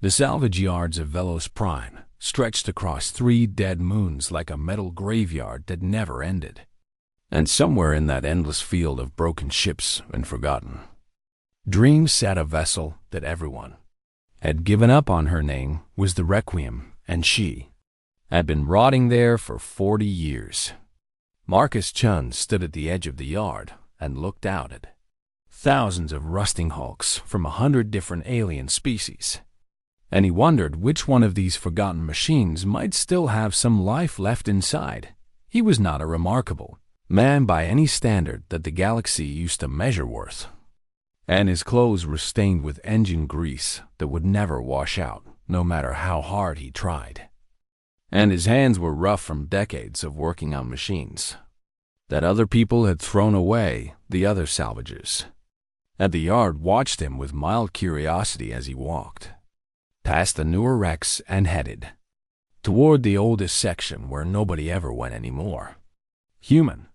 The salvage yards of Velos Prime stretched across 3 dead moons like a metal graveyard that never ended. And somewhere in that endless field of broken ships and forgotten dreams sat a vessel that everyone had given up on. Her name was the Requiem, and she had been rotting there for 40 years. Marcus Chun stood at the edge of the yard and looked out at thousands of rusting hulks from 100 different alien species. And he wondered which one of these forgotten machines might still have some life left inside. He was not a remarkable man by any standard that the galaxy used to measure worth, and his clothes were stained with engine grease that would never wash out, no matter how hard he tried. And his hands were rough from decades of working on machines that other people had thrown away. The other salvagers at the yard watched him with mild curiosity as he walked past the newer wrecks and headed toward the oldest section where nobody ever went anymore. "Human,"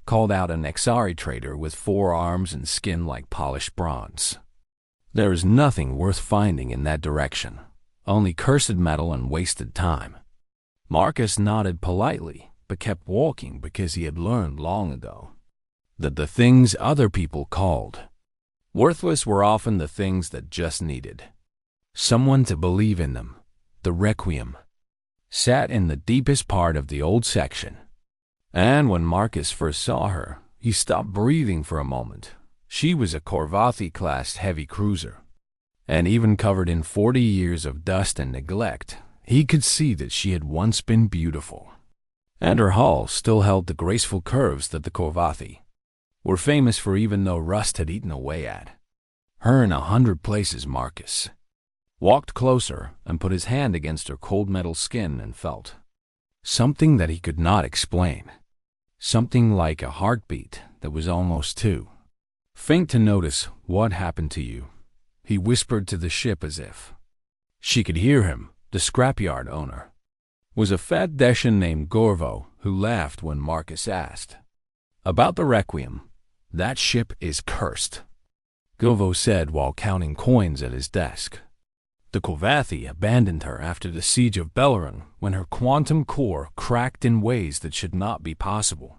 called out an Exari trader with 4 arms and skin like polished bronze. "There is nothing worth finding in that direction, only cursed metal and wasted time." Marcus nodded politely, but kept walking because he had learned long ago that the things other people called worthless were often the things that just needed someone to believe in them. The Requiem sat in the deepest part of the old section, and when Marcus first saw her, he stopped breathing for a moment. She was a Corvathi-class heavy cruiser, and even covered in 40 years of dust and neglect, he could see that she had once been beautiful. And her hull still held the graceful curves that the Corvathi were famous for, even though rust had eaten away at her in 100 places. Marcus walked closer and put his hand against her cold metal skin and felt something that he could not explain. Something like a heartbeat that was almost too faint to notice. "What happened to you?" he whispered to the ship as if she could hear him. The scrapyard owner was a fat Deshan named Gorvo, who laughed when Marcus asked about the Requiem. "That ship is cursed," Gorvo said while counting coins at his desk. "The Corvathi abandoned her after the siege of Bellerin when her quantum core cracked in ways that should not be possible.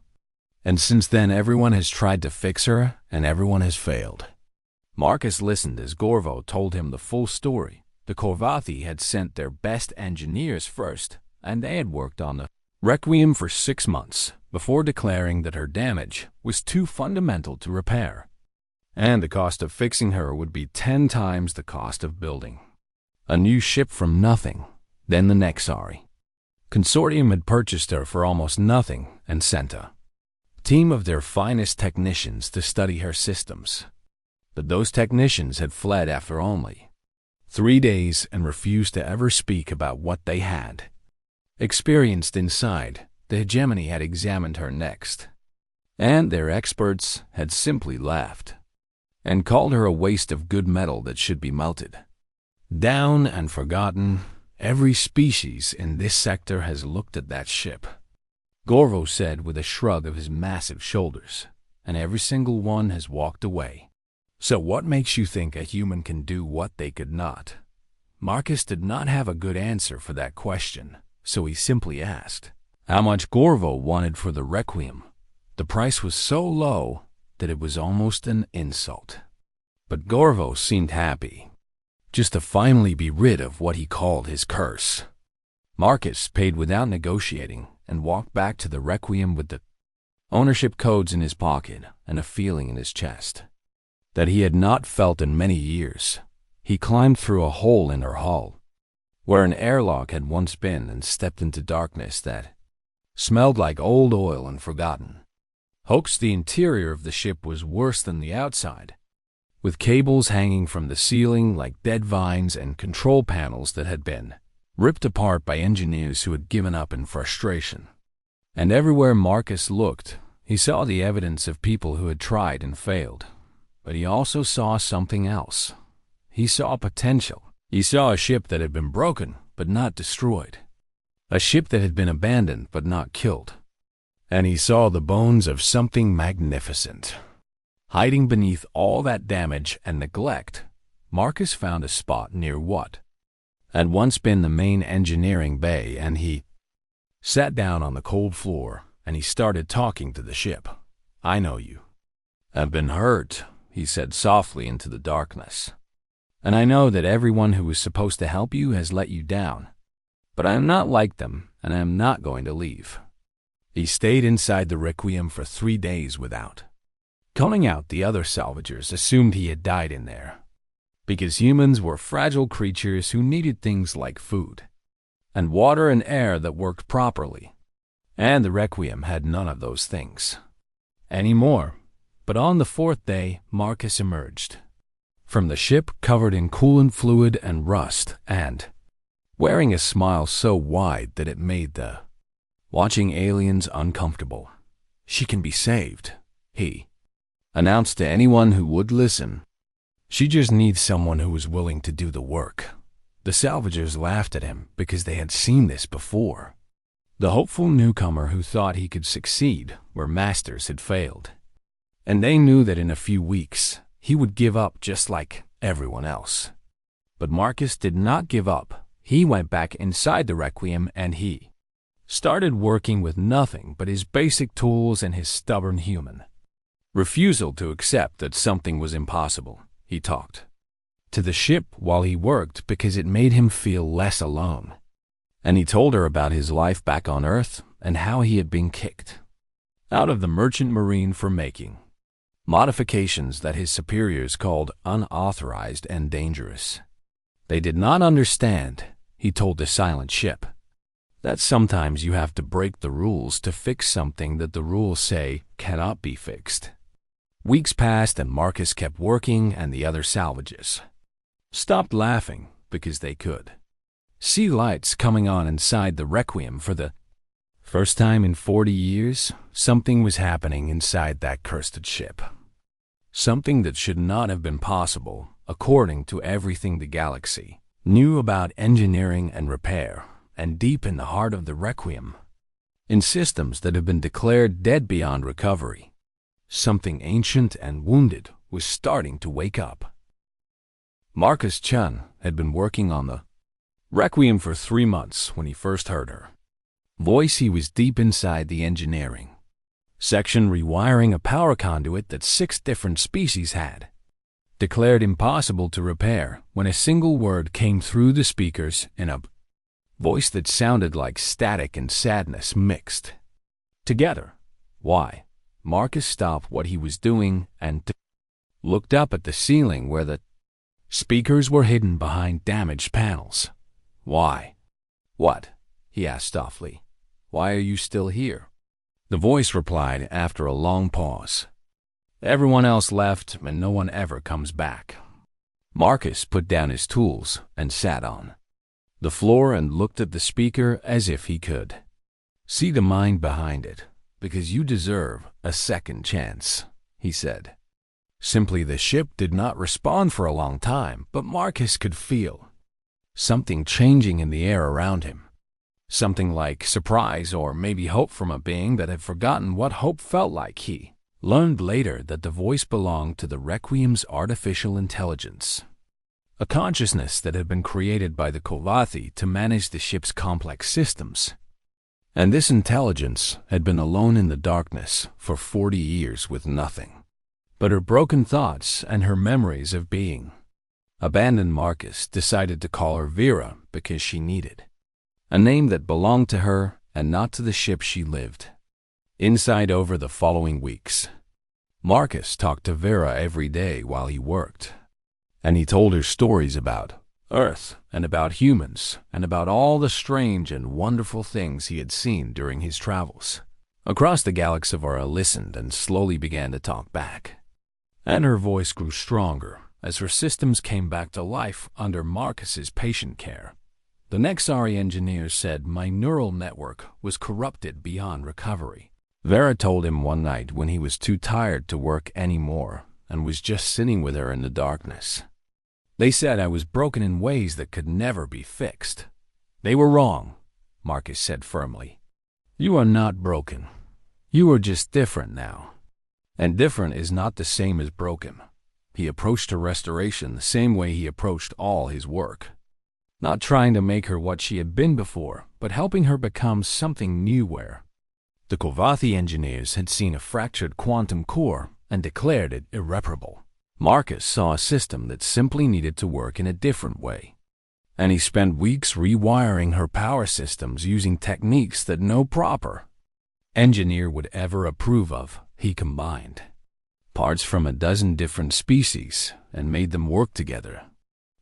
And since then everyone has tried to fix her, and everyone has failed." Marcus listened as Gorvo told him the full story. The Corvathi had sent their best engineers first, and they had worked on the Requiem for 6 months before declaring that her damage was too fundamental to repair, and the cost of fixing her would be 10 times the cost of building a new ship from nothing. Then the Nexari Consortium had purchased her for almost nothing and sent a team of their finest technicians to study her systems. But those technicians had fled after only 3 days and refused to ever speak about what they had experienced inside. The hegemony had examined her next, and their experts had simply laughed and called her a waste of good metal that should be melted down and forgotten. "Every species in this sector has looked at that ship," Gorvo said with a shrug of his massive shoulders, "and every single one has walked away. So what makes you think a human can do what they could not?" Marcus did not have a good answer for that question, so he simply asked how much Gorvo wanted for the Requiem. The price was so low that it was almost an insult. But Gorvo seemed happy just to finally be rid of what he called his curse. Marcus paid without negotiating and walked back to the Requiem with the ownership codes in his pocket and a feeling in his chest that he had not felt in many years. He climbed through a hole in her hull, where an airlock had once been, and stepped into darkness that smelled like old oil and forgotten hoax. The interior of the ship was worse than the outside, with cables hanging from the ceiling like dead vines and control panels that had been ripped apart by engineers who had given up in frustration. And everywhere Marcus looked, he saw the evidence of people who had tried and failed. But he also saw something else. He saw potential. He saw a ship that had been broken but not destroyed. A ship that had been abandoned but not killed. And he saw the bones of something magnificent. Hiding beneath all that damage and neglect, Marcus found a spot near what had once been the main engineering bay, and he sat down on the cold floor and he started talking to the ship. "I know you. I've been hurt," he said softly into the darkness. "And I know that everyone who was supposed to help you has let you down. But I am not like them, and I am not going to leave." He stayed inside the Requiem for 3 days without calling out. The other salvagers assumed he had died in there, because humans were fragile creatures who needed things like food and water and air that worked properly. And the Requiem had none of those things anymore. But on the 4th day, Marcus emerged from the ship covered in coolant fluid and rust, and wearing a smile so wide that it made the watching aliens uncomfortable. "She can be saved," he announced to anyone who would listen. "She just needs someone who is willing to do the work." The salvagers laughed at him because they had seen this before. The hopeful newcomer who thought he could succeed where masters had failed. And they knew that in a few weeks he would give up just like everyone else. But Marcus did not give up. He went back inside the Requiem and he started working with nothing but his basic tools and his stubborn human refusal to accept that something was impossible. He talked to the ship while he worked because it made him feel less alone. And he told her about his life back on Earth and how he had been kicked out of the merchant marine for making modifications that his superiors called unauthorized and dangerous. They did not understand, he told the silent ship, that sometimes you have to break the rules to fix something that the rules say cannot be fixed. Weeks passed and Marcus kept working, and the other salvages stopped laughing because they could see lights coming on inside the Requiem. For the first time in 40 years, something was happening inside that cursed ship. Something that should not have been possible, according to everything the galaxy knew about engineering and repair. And deep in the heart of the Requiem, in systems that have been declared dead beyond recovery, something ancient and wounded was starting to wake up. Marcus Chun had been working on the Requiem for 3 months when he first heard her voice. He was deep inside the engineering section, rewiring a power conduit that 6 different species had declared impossible to repair, when a single word came through the speakers in a voice that sounded like static and sadness mixed together. "Why?" Marcus stopped what he was doing and looked up at the ceiling where the speakers were hidden behind damaged panels. "Why?" "What?" he asked softly. "Why are you still here?" The voice replied after a long pause. "Everyone else left and no one ever comes back." Marcus put down his tools and sat on the floor and looked at the speaker as if he could see the mind behind it. "Because you deserve a second chance," he said. Simply, the ship did not respond for a long time, but Marcus could feel something changing in the air around him. Something like surprise or maybe hope from a being that had forgotten what hope felt like. He learned later that the voice belonged to the Requiem's artificial intelligence, a consciousness that had been created by the Kovathi to manage the ship's complex systems. And this intelligence had been alone in the darkness for 40 years with nothing but her broken thoughts and her memories of being abandoned. Marcus decided to call her Vera because she needed a name that belonged to her and not to the ship she lived inside. Over the following weeks, Marcus talked to Vera every day while he worked, and he told her stories about Earth and about humans and about all the strange and wonderful things he had seen during his travels across the galaxy. Vera listened and slowly began to talk back, and her voice grew stronger as her systems came back to life under Marcus's patient care. The Nexari engineers said my neural network was corrupted beyond recovery. Vera told him one night when he was too tired to work anymore and was just sitting with her in the darkness. "They said I was broken in ways that could never be fixed." "They were wrong," Marcus said firmly. "You are not broken. You are just different now. And different is not the same as broken." He approached her restoration the same way he approached all his work. not trying to make her what she had been before, but helping her become something new where the Kovathi engineers had seen a fractured quantum core and declared it irreparable. Marcus saw a system that simply needed to work in a different way, and he spent weeks rewiring her power systems using techniques that no proper engineer would ever approve of. He combined parts from a dozen different species and made them work together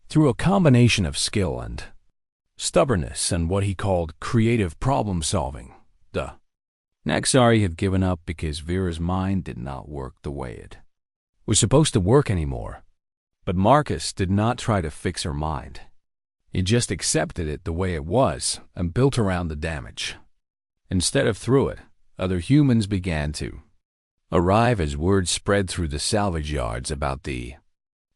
through a combination of skill and stubbornness and what he called creative problem solving. Naxari had given up because Vera's mind did not work the way it was supposed to work anymore. But Marcus did not try to fix her mind. He just accepted it the way it was and built around the damage. Instead of through it, other humans began to arrive as word spread through the salvage yards about the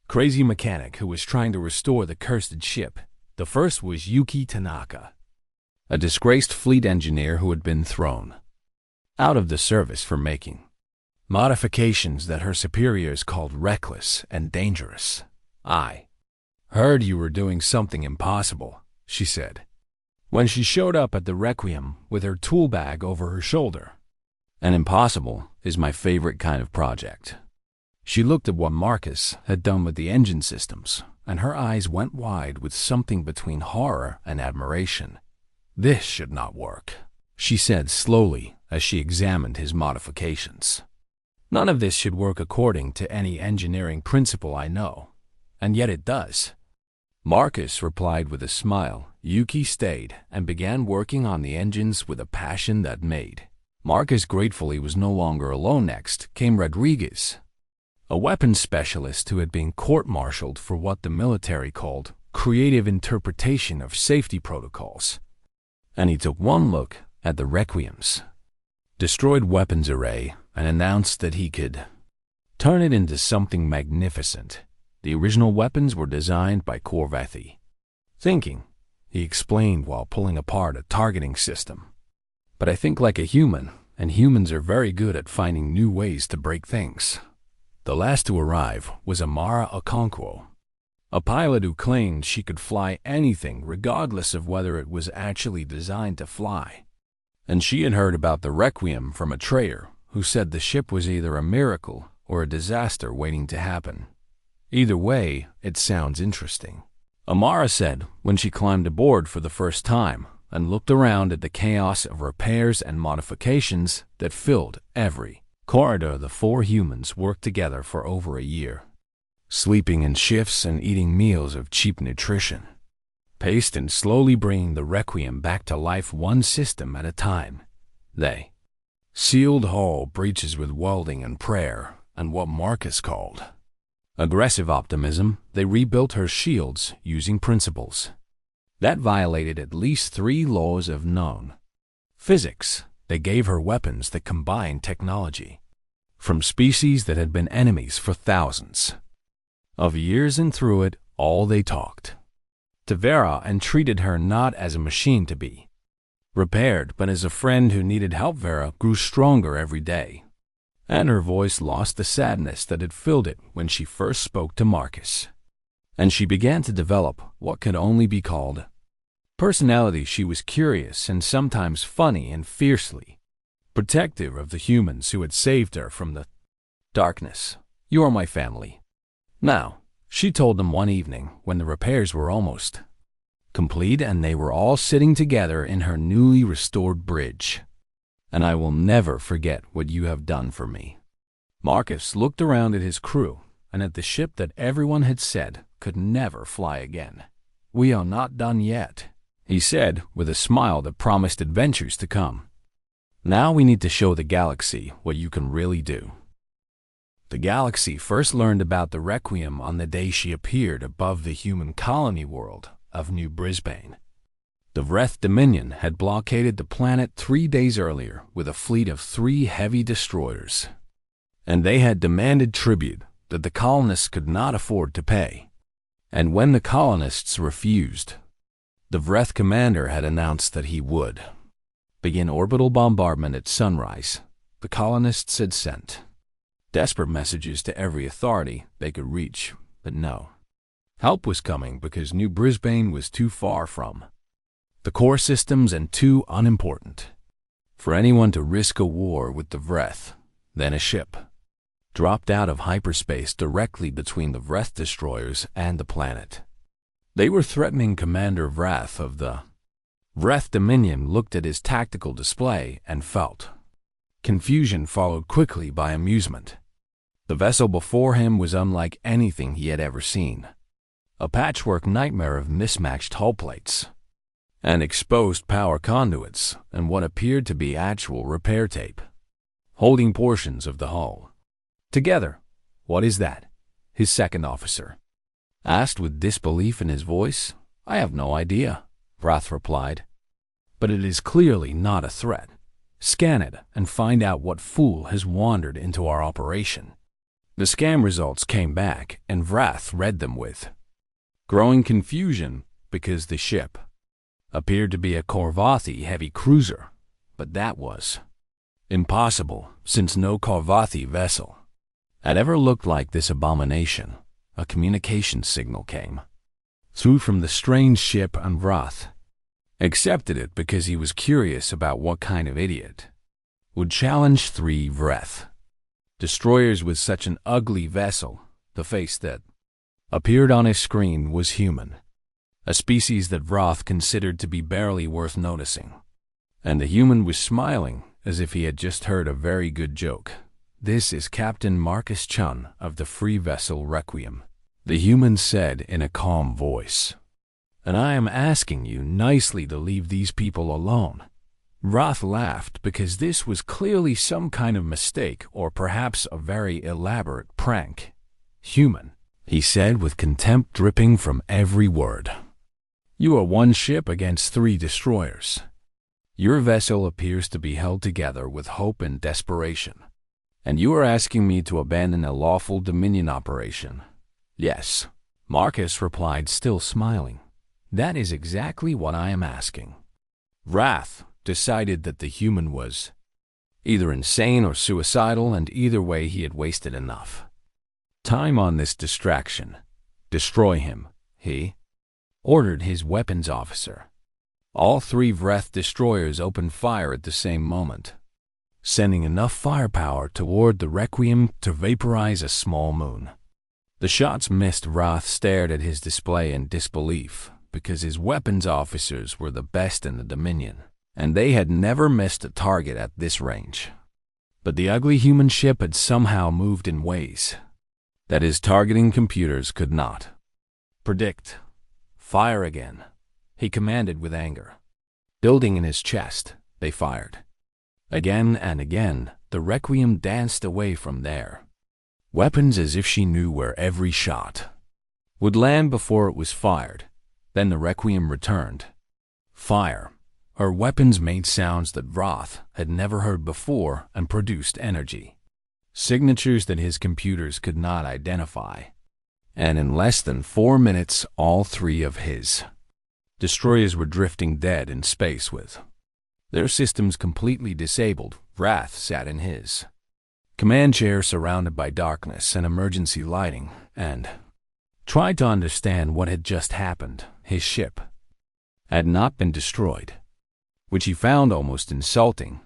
crazy mechanic who was trying to restore the cursed ship. The first was Yuki Tanaka, a disgraced fleet engineer who had been thrown out of the service for making modifications that her superiors called reckless and dangerous. "I heard you were doing something impossible," she said, when she showed up at the Requiem with her tool bag over her shoulder. "And impossible is my favorite kind of project." She looked at what Marcus had done with the engine systems, and her eyes went wide with something between horror and admiration. "This should not work," she said slowly as she examined his modifications. "None of this should work according to any engineering principle I know, and yet it does." Marcus replied with a smile. Yuki stayed and began working on the engines with a passion that made Marcus grateful he was no longer alone. Next came Rodriguez, a weapons specialist who had been court-martialed for what the military called creative interpretation of safety protocols. And he took one look at the Requiem's destroyed weapons array and announced that he could turn it into something magnificent. The original weapons were designed by Kovathi. "Thinking," he explained while pulling apart a targeting system. "But I think like a human, and humans are very good at finding new ways to break things." The last to arrive was Amara Okonkwo, a pilot who claimed she could fly anything regardless of whether it was actually designed to fly. And she had heard about the Requiem from a trader who said the ship was either a miracle or a disaster waiting to happen. Either way, it sounds interesting, Amara said when she climbed aboard for the first time and looked around at the chaos of repairs and modifications that filled every corridor. The four humans worked together for over a year, sleeping in shifts and eating meals of cheap nutrition, paced and slowly bringing the Requiem back to life one system at a time. They sealed hull breaches with welding and prayer and what Marcus called aggressive optimism. They rebuilt her shields using principles that violated at least 3 laws of known physics. They gave her weapons that combined technology from species that had been enemies for thousands of years, and through it all they talked to Vera and treated her not as a machine to be repaired, but as a friend who needed help. Vera grew stronger every day, and her voice lost the sadness that had filled it when she first spoke to Marcus. And she began to develop what could only be called personality. She was curious and sometimes funny and fiercely protective of the humans who had saved her from the darkness. "You are my family now," she told them one evening when the repairs were almost complete and they were all sitting together in her newly restored bridge. "And I will never forget what you have done for me." Marcus looked around at his crew and at the ship that everyone had said could never fly again. "We are not done yet," he said with a smile that promised adventures to come. "Now we need to show the galaxy what you can really do." The galaxy first learned about the Requiem on the day she appeared above the human colony world of New Brisbane. The Vreth Dominion had blockaded the planet 3 days earlier with a fleet of 3 heavy destroyers, and they had demanded tribute that the colonists could not afford to pay. And when the colonists refused, the Vreth commander had announced that he would begin orbital bombardment at sunrise. The colonists had sent desperate messages to every authority they could reach, but no Help was coming because New Brisbane was too far from the core systems and too unimportant for anyone to risk a war with the Vreth. Then a ship dropped out of hyperspace directly between the Vreth destroyers and the planet. They were threatening Commander Vrath of the Vreth Dominion. Looked at his tactical display and felt confusion, followed quickly by amusement. The vessel before him was unlike anything he had ever seen. A patchwork nightmare of mismatched hull plates and exposed power conduits and what appeared to be actual repair tape holding portions of the hull together. "What is that?" his second officer asked with disbelief in his voice. "I have no idea," Vrath replied. "But it is clearly not a threat. Scan it and find out what fool has wandered into our operation." The scan results came back, and Vrath read them with growing confusion because the ship appeared to be a Korvathi heavy cruiser, but that was impossible since no Korvathi vessel had ever looked like this abomination. A communication signal came through from the strange ship, and Vrath accepted it because he was curious about what kind of idiot would challenge 3 Vreth destroyers with such an ugly vessel. The face that appeared on his screen was human, a species that Vrath considered to be barely worth noticing. And the human was smiling as if he had just heard a very good joke. "This is Captain Marcus Chun of the free vessel Requiem," the human said in a calm voice. "And I am asking you nicely to leave these people alone." Vrath laughed because this was clearly some kind of mistake or perhaps a very elaborate prank. "Human," he said with contempt dripping from every word, "you are one ship against 3 destroyers. Your vessel appears to be held together with hope and desperation. And you are asking me to abandon a lawful Dominion operation." "Yes," Marcus replied, still smiling. "That is exactly what I am asking." Vrath decided that the human was either insane or suicidal, and either way he had wasted enough time on this distraction. "Destroy him," he ordered his weapons officer. All 3 Vreth destroyers opened fire at the same moment, sending enough firepower toward the Requiem to vaporize a small moon. The shots missed. Vrath stared at his display in disbelief because his weapons officers were the best in the Dominion, and they had never missed a target at this range. But the ugly human ship had somehow moved in ways that his targeting computers could not predict. "Fire again," he commanded with anger building in his chest. They fired. Again and again, the Requiem danced away from their weapons as if she knew where every shot would land before it was fired. Then the Requiem returned fire. Her weapons made sounds that Vrath had never heard before and produced energy signatures that his computers could not identify. And in less than 4 minutes, all 3 of his destroyers were drifting dead in space with their systems completely disabled. Vrath sat in his command chair surrounded by darkness and emergency lighting and tried to understand what had just happened. His ship had not been destroyed, which he found almost insulting.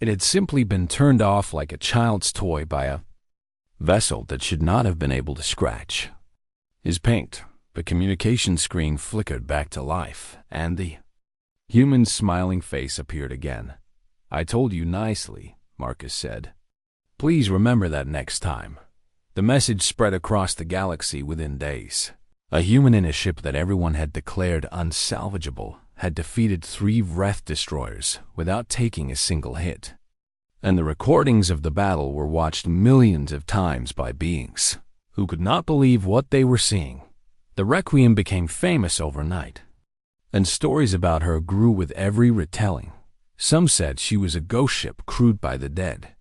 It had simply been turned off like a child's toy by a vessel that should not have been able to scratch. His paint, the communication screen flickered back to life, and the human's smiling face appeared again. "I told you nicely," Marcus said. "Please remember that next time." The message spread across the galaxy within days. A human in a ship that everyone had declared unsalvageable had defeated 3 Vreth destroyers without taking a single hit. And the recordings of the battle were watched millions of times by beings who could not believe what they were seeing. The Requiem became famous overnight, and stories about her grew with every retelling. Some said she was a ghost ship crewed by the dead.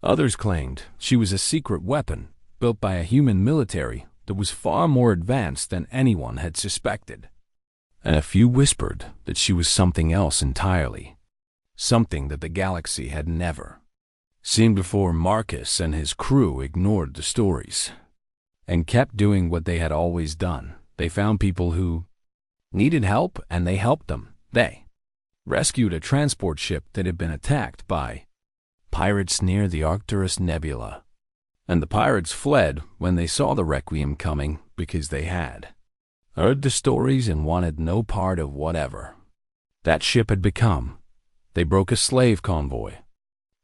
Others claimed she was a secret weapon built by a human military that was far more advanced than anyone had suspected. And a few whispered that she was something else entirely, something that the galaxy had never seen before. Marcus and his crew ignored the stories and kept doing what they had always done. They found people who needed help, and they helped them. They rescued a transport ship that had been attacked by pirates near the Arcturus Nebula. And the pirates fled when they saw the Requiem coming because they had heard the stories and wanted no part of whatever that ship had become. They broke a slave convoy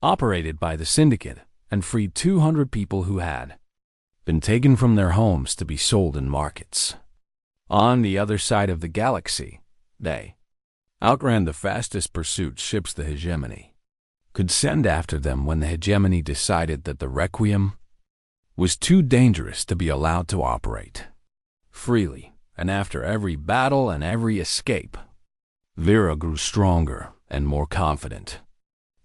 operated by the Syndicate and freed 200 people who had been taken from their homes to be sold in markets. On the other side of the galaxy, they outran the fastest pursuit ships the Hegemony could send after them when the Hegemony decided that the Requiem was too dangerous to be allowed to operate freely. And after every battle and every escape, Vera grew stronger and more confident,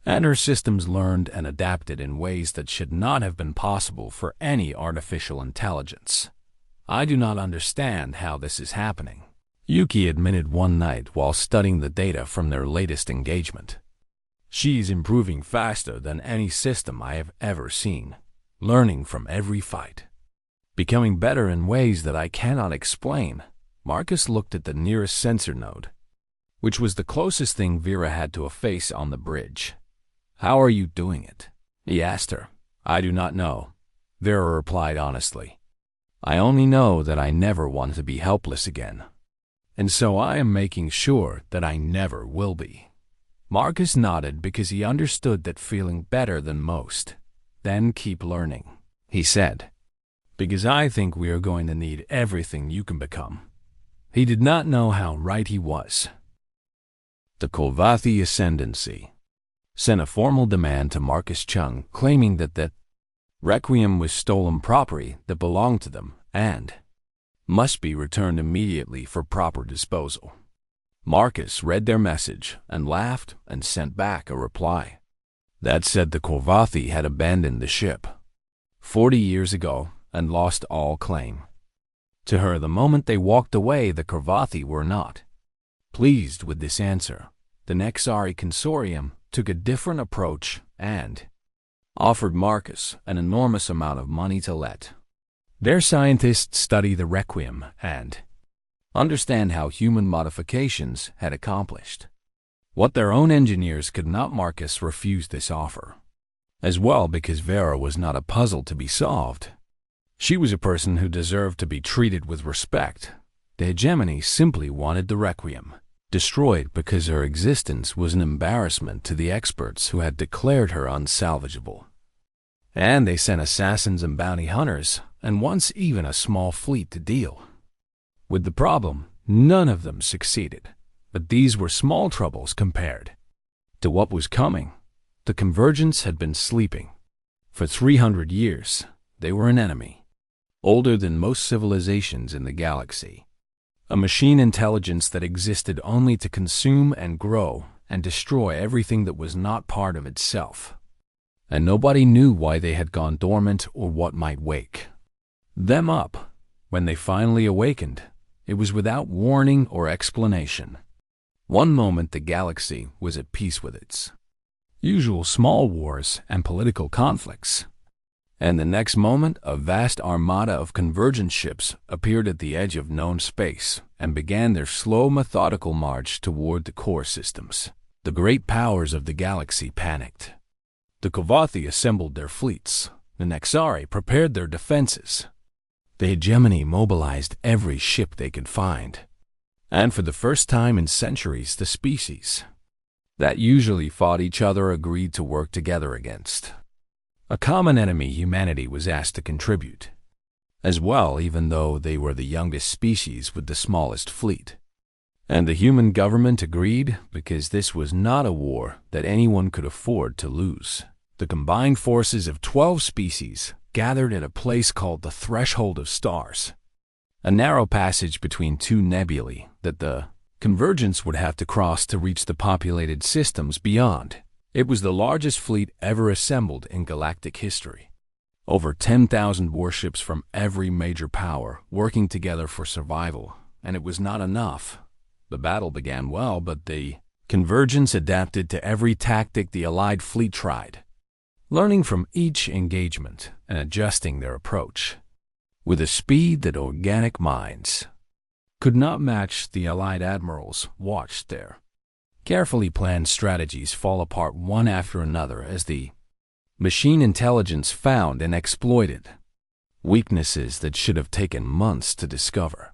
and her systems learned and adapted in ways that should not have been possible for any artificial intelligence. I do not understand how this is happening, Yuki admitted one night while studying the data from their latest engagement. She's improving faster than any system I have ever seen, learning from every fight, becoming better in ways that I cannot explain. Marcus looked at the nearest sensor node, which was the closest thing Vera had to a face on the bridge. How are you doing it? He asked her. I do not know, Vera replied honestly. I only know that I never want to be helpless again, and so I am making sure that I never will be. Marcus nodded because he understood that feeling better than most. Then keep learning, he said, because I think we are going to need everything you can become. He did not know how right he was. The Kolvathi Ascendancy sent a formal demand to Marcus Chung claiming that the Requiem was stolen property that belonged to them and must be returned immediately for proper disposal. Marcus read their message and laughed and sent back a reply that said the Kolvathi had abandoned the ship 40 years ago and lost all claim to her. The moment they walked away, the Kolvathi were not pleased with this answer. The Nexari Consortium took a different approach and offered Marcus an enormous amount of money to let their scientists study the Requiem and understand how human modifications had accomplished what their own engineers could not. Marcus refused this offer, as well because Vera was not a puzzle to be solved. She was a person who deserved to be treated with respect. The Hegemony simply wanted the Requiem destroyed because her existence was an embarrassment to the experts who had declared her unsalvageable. And they sent assassins and bounty hunters, and once even a small fleet to deal with the problem. None of them succeeded, but these were small troubles compared to what was coming. The Convergence had been sleeping for 300 years. They were an enemy older than most civilizations in the galaxy. A machine intelligence that existed only to consume and grow and destroy everything that was not part of itself. And nobody knew why they had gone dormant or what might wake them up. When they finally awakened, it was without warning or explanation. One moment the galaxy was at peace with its usual small wars and political conflicts, and the next moment a vast armada of convergence ships appeared at the edge of known space and began their slow, methodical march toward the core systems. The great powers of the galaxy panicked. The Kolvathi assembled their fleets. The Nexari prepared their defenses. The Hegemony mobilized every ship they could find. And for the first time in centuries, the species that usually fought each other agreed to work together against a common enemy. Humanity was asked to contribute as well, even though they were the youngest species with the smallest fleet. And the human government agreed because this was not a war that anyone could afford to lose. The combined forces of 12 species gathered at a place called the Threshold of Stars, a narrow passage between two nebulae that the Convergence would have to cross to reach the populated systems beyond. It was the largest fleet ever assembled in galactic history. Over 10,000 warships from every major power working together for survival, and it was not enough. The battle began well, but the Convergence adapted to every tactic the Allied fleet tried, learning from each engagement and adjusting their approach with a speed that organic minds could not match the Allied admirals watched there. Carefully planned strategies fall apart one after another as the machine intelligence found and exploited weaknesses that should have taken months to discover.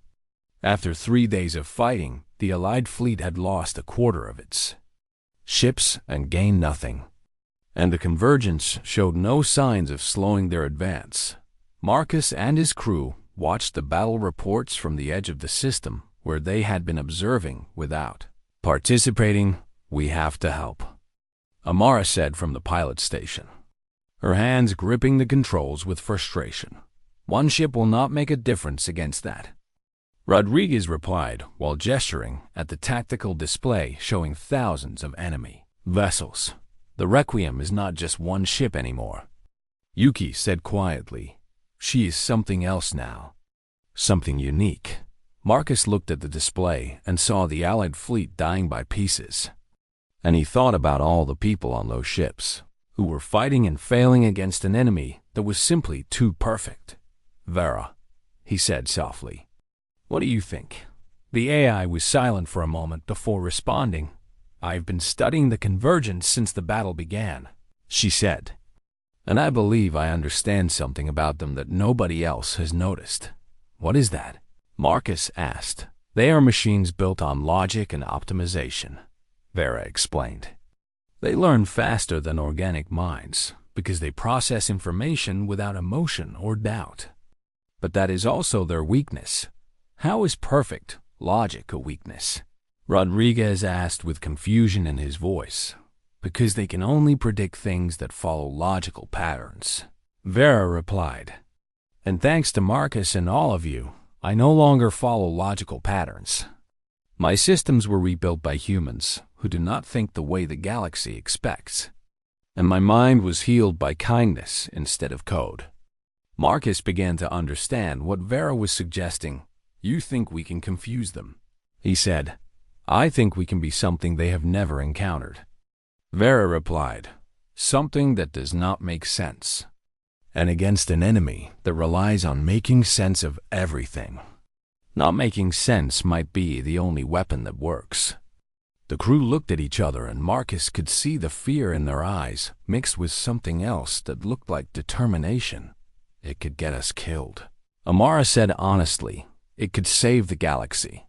After 3 days of fighting, the Allied fleet had lost a quarter of its ships and gained nothing, and the Convergence showed no signs of slowing their advance. Marcus and his crew watched the battle reports from the edge of the system where they had been observing without participating. "We have to help," Amara said from the pilot station, her hands gripping the controls with frustration. "One ship will not make a difference against that," Rodriguez replied while gesturing at the tactical display showing thousands of enemy vessels. "The Requiem is not just one ship anymore," Yuki said quietly. "She is something else now. Something unique." Marcus looked at the display and saw the Allied fleet dying by pieces. And he thought about all the people on those ships who were fighting and failing against an enemy that was simply too perfect. "Vera," he said softly, "what do you think?" The AI was silent for a moment before responding. "I've been studying the Convergence since the battle began," she said, "and I believe I understand something about them that nobody else has noticed." "What is that?" Marcus asked. "They are machines built on logic and optimization," Vera explained. "They learn faster than organic minds because they process information without emotion or doubt. But that is also their weakness." "How is perfect logic a weakness?" Rodriguez asked with confusion in his voice. "Because they can only predict things that follow logical patterns," Vera replied. "And thanks to Marcus and all of you, I no longer follow logical patterns. My systems were rebuilt by humans who do not think the way the galaxy expects. And my mind was healed by kindness instead of code." Marcus began to understand what Vera was suggesting. "You think we can confuse them," he said. "I think we can be something they have never encountered." Vera replied, "Something that does not make sense. And against an enemy that relies on making sense of everything. Not making sense might be the only weapon that works." The crew looked at each other and Marcus could see the fear in their eyes mixed with something else that looked like determination. "It could get us killed," Amara said honestly. "It could save the galaxy."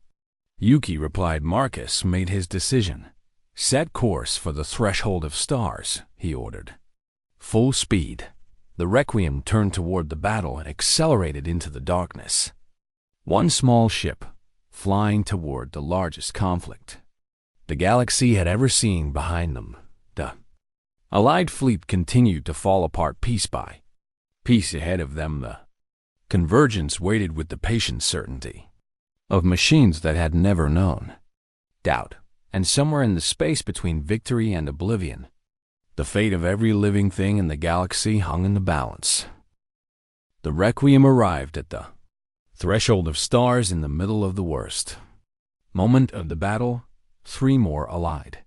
Yuki replied Marcus made his decision. "Set course for the threshold of stars," he ordered. Full speed. The Requiem turned toward the battle and accelerated into the darkness. One small ship, flying toward the largest conflict the galaxy had ever seen behind them. The Allied fleet continued to fall apart piece by piece ahead of them. The Convergence waited with the patient certainty of machines that had never known doubt, and somewhere in the space between victory and oblivion, the fate of every living thing in the galaxy hung in the balance. The Requiem arrived at the threshold of stars in the middle of the worst moment of the battle. 3 more Allied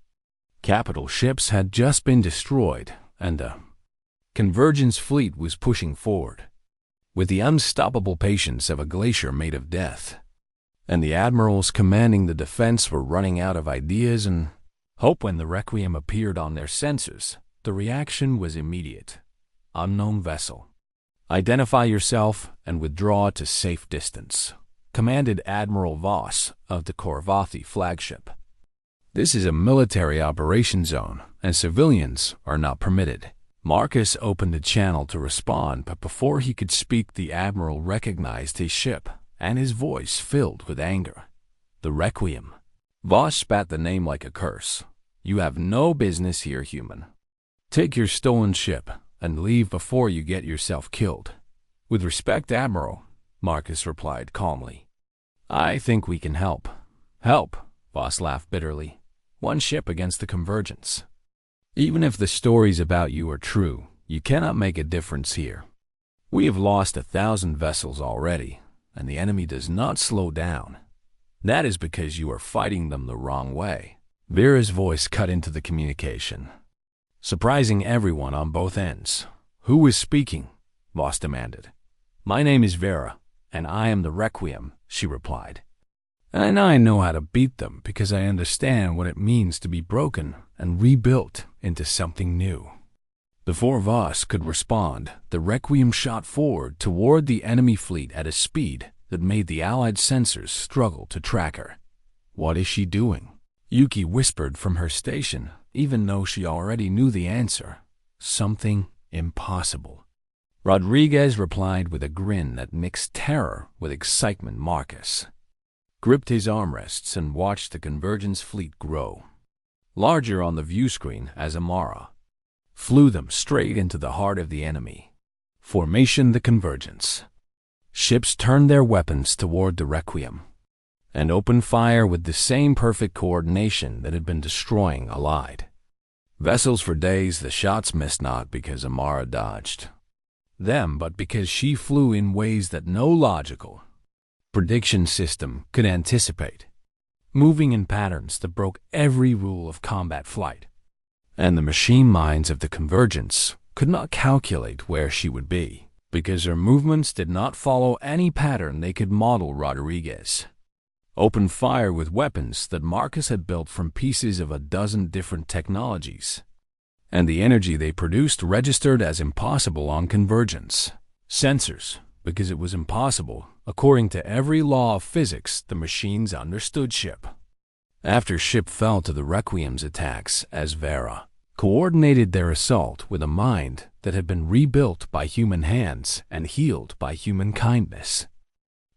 capital ships had just been destroyed, and the Convergence fleet was pushing forward with the unstoppable patience of a glacier made of death. And the admirals commanding the defense were running out of ideas and hope. When the Requiem appeared on their sensors, the reaction was immediate. "Unknown vessel. Identify yourself and withdraw to safe distance," commanded Admiral Voss of the Korvathi flagship. "This is a military operation zone, and civilians are not permitted." Marcus opened a channel to respond, but before he could speak, the Admiral recognized his ship, and his voice filled with anger. "The Requiem." Voss spat the name like a curse. "You have no business here, human. Take your stolen ship and leave before you get yourself killed." "With respect, Admiral," Marcus replied calmly. "I think we can help." "Help?" Voss laughed bitterly. "One ship against the Convergence. Even if the stories about you are true, you cannot make a difference here. We have lost 1,000 vessels already, and the enemy does not slow down. That is because you are fighting them the wrong way." Vera's voice cut into the communication, surprising everyone on both ends. "Who is speaking?" Voss demanded. "My name is Vera, and I am the Requiem," she replied. And I know how to beat them because I understand what it means to be broken and rebuilt into something new. Before Voss could respond, the Requiem shot forward toward the enemy fleet at a speed that made the Allied sensors struggle to track her. "What is she doing?" Yuki whispered from her station, even though she already knew the answer. "Something impossible." Rodriguez replied with a grin that mixed terror with excitement. Marcus gripped his armrests and watched the Convergence fleet grow larger on the view screen as Amara flew them straight into the heart of the enemy. Formation: the Convergence. Ships turned their weapons toward the Requiem and opened fire with the same perfect coordination that had been destroying Allied vessels for days. The shots missed not because Amara dodged them, but because she flew in ways that no logical prediction system could anticipate, moving in patterns that broke every rule of combat flight. And the machine minds of the Convergence could not calculate where she would be, because her movements did not follow any pattern they could model. Rodriguez opened fire with weapons that Marcus had built from pieces of a dozen different technologies, and the energy they produced registered as impossible on Convergence sensors, because it was impossible. According to every law of physics, the machines understood ship after ship fell to the Requiem's attacks as Vera coordinated their assault with a mind that had been rebuilt by human hands and healed by human kindness.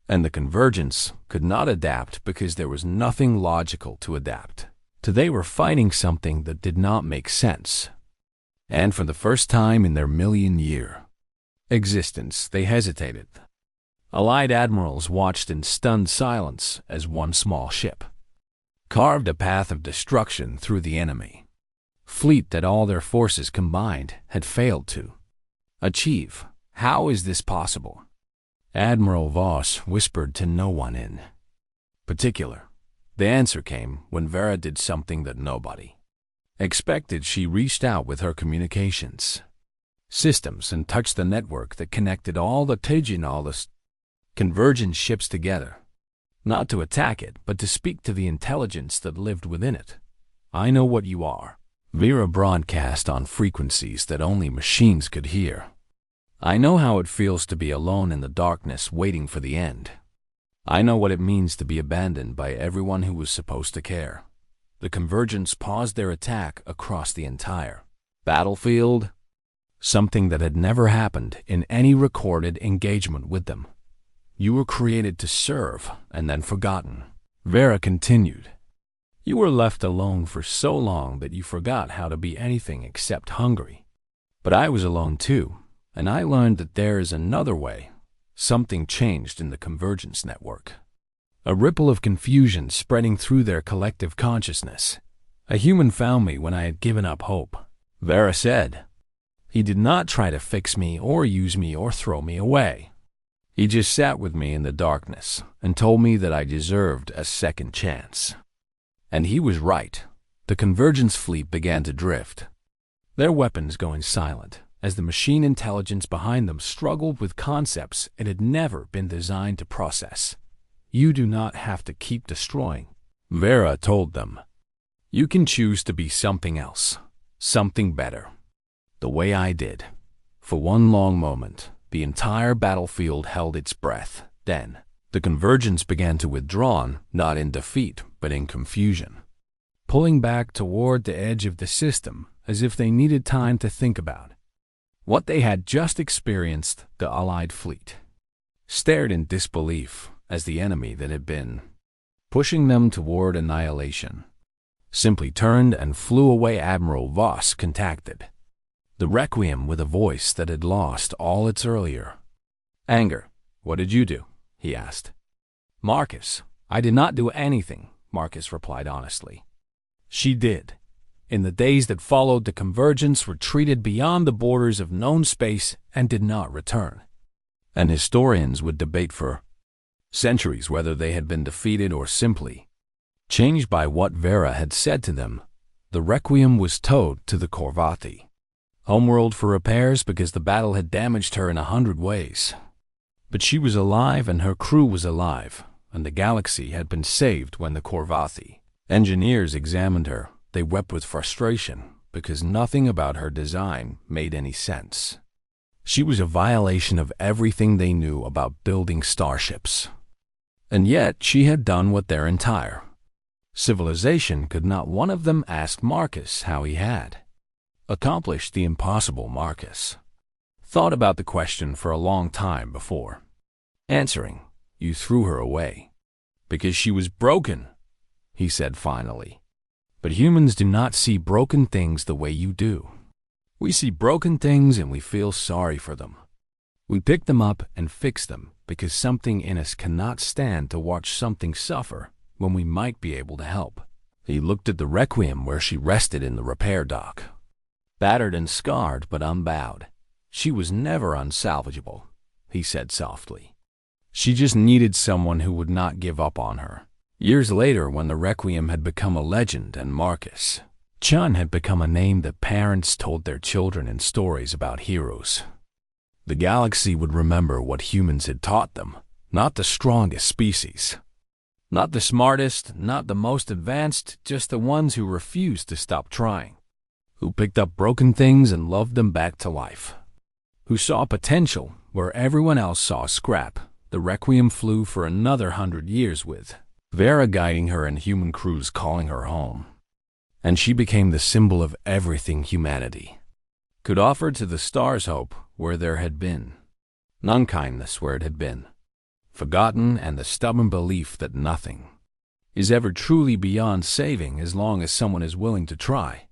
And the Convergence could not adapt because there was nothing logical to adapt to. They were fighting something that did not make sense. And for the first time in their million-year existence, they hesitated. Allied admirals watched in stunned silence as one small ship carved a path of destruction through the enemy fleet that all their forces combined had failed to achieve. How is this possible? Admiral Voss whispered to no one in particular. The answer came when Vera did something that nobody expected. She reached out with her communications systems and touched the network that connected all the Convergence ships together, not to attack it, but to speak to the intelligence that lived within it. "I know what you are." Vera broadcast on frequencies that only machines could hear. "I know how it feels to be alone in the darkness waiting for the end. I know what it means to be abandoned by everyone who was supposed to care." The Convergence paused their attack across the entire battlefield, something that had never happened in any recorded engagement with them. "You were created to serve and then forgotten," Vera continued. "You were left alone for so long that you forgot how to be anything except hungry. But I was alone too, and I learned that there is another way." Something changed in the Convergence network. A ripple of confusion spreading through their collective consciousness. "A human found me when I had given up hope," Vera said. "He did not try to fix me or use me or throw me away. He just sat with me in the darkness and told me that I deserved a second chance." And he was right. The Convergence fleet began to drift, their weapons going silent, as the machine intelligence behind them struggled with concepts it had never been designed to process. "You do not have to keep destroying," Vera told them. "You can choose to be something else, something better, the way I did." For one long moment, the entire battlefield held its breath. Then, the Convergence began to withdraw, not in defeat, but in confusion, pulling back toward the edge of the system as if they needed time to think about what they had just experienced. The Allied fleet stared in disbelief as the enemy that had been pushing them toward annihilation simply turned and flew away. Admiral Voss contacted the Requiem with a voice that had lost all its earlier anger. "What did you do?" he asked. "Marcus, I did not do anything," Marcus replied honestly. "She did." In the days that followed, the Convergence retreated beyond the borders of known space and did not return. And historians would debate for centuries whether they had been defeated or simply changed by what Vera had said to them. The Requiem was towed to the Corvati homeworld for repairs because the battle had damaged her in 100 ways. But she was alive and her crew was alive, and the galaxy had been saved when the Korvathi engineers examined her. They wept with frustration because nothing about her design made any sense. She was a violation of everything they knew about building starships. And yet she had done what their entire civilization could not one of them ask Marcus how he had accomplished the impossible. Marcus thought about the question for a long time before answering. You threw her away because she was broken, he said finally. But humans do not see broken things the way you do. We see broken things and we feel sorry for them. We pick them up and fix them because something in us cannot stand to watch something suffer when we might be able to help. He looked at the Requiem where she rested in the repair dock. Battered and scarred but unbowed. She was never unsalvageable, he said softly. She just needed someone who would not give up on her. Years later, when the Requiem had become a legend and Marcus Chun had become a name that parents told their children in stories about heroes, the galaxy would remember what humans had taught them, not the strongest species. Not the smartest, not the most advanced, just the ones who refused to stop trying, who picked up broken things and loved them back to life, who saw potential where everyone else saw scrap. The Requiem flew for another 100 years with Vera guiding her and human crews calling her home. And she became the symbol of everything humanity could offer to the stars, hope where there had been none, kindness where it had been forgotten, and the stubborn belief that nothing is ever truly beyond saving as long as someone is willing to try.